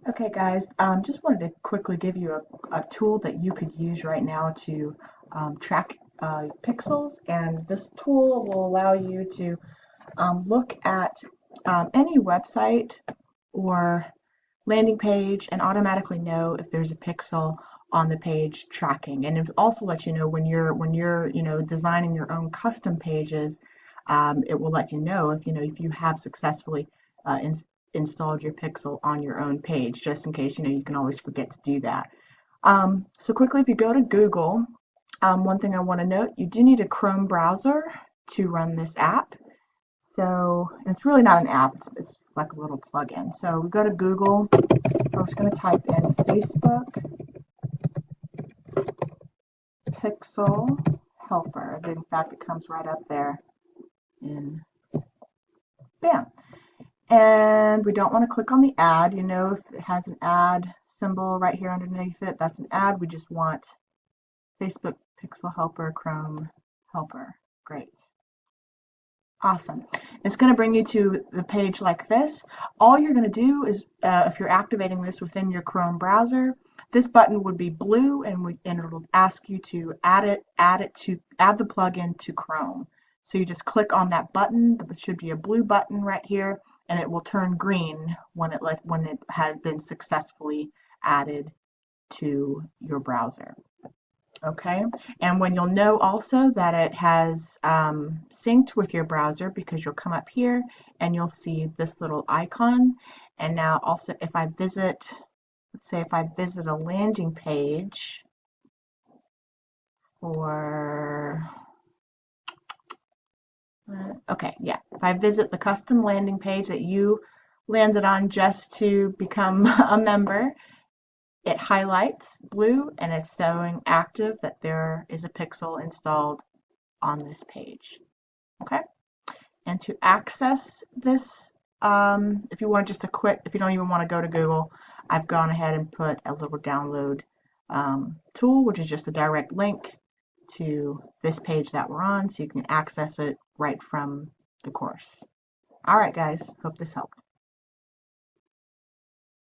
Okay, guys, just wanted to quickly give you a tool that you could use right now to track pixels. And this tool will allow you to look at any website or landing page and automatically know if there's a pixel on the page tracking. And it also lets you know when you're designing your own custom pages. It will let you know if you have successfully installed your pixel on your own page, just in case you can always forget to do that. So quickly, if you go to Google, one thing I want to note, you do need a Chrome browser to run this app. So it's really not an app, it's just like a little plugin. So we go to Google, we're just going to type in Facebook Pixel Helper. In fact, it comes right up there in bam. And we don't want to click on the ad. If it has an ad symbol right here underneath it, that's an ad. We just want Facebook Pixel Helper, Chrome Helper. Great. Awesome. It's going to bring you to the page like this. All you're going to do is, if you're activating this within your Chrome browser, this button would be blue, and it'll ask you to add the plugin to Chrome. So you just click on that button. There should be a blue button right here, and it will turn green when it has been successfully added to your browser. Okay, and when you'll know also that it has synced with your browser, because you'll come up here and you'll see this little icon. And now also if I visit, let's say if I visit a landing page for, okay, yeah, if I visit the custom landing page that you landed on just to become a member, it highlights blue and it's showing active that there is a pixel installed on this page. Okay, and to access this, if you want just a quick, if you don't even want to go to Google, I've gone ahead and put a little download tool, which is just a direct link to this page that we're on, so you can access it right from the course. All right, guys, hope this helped.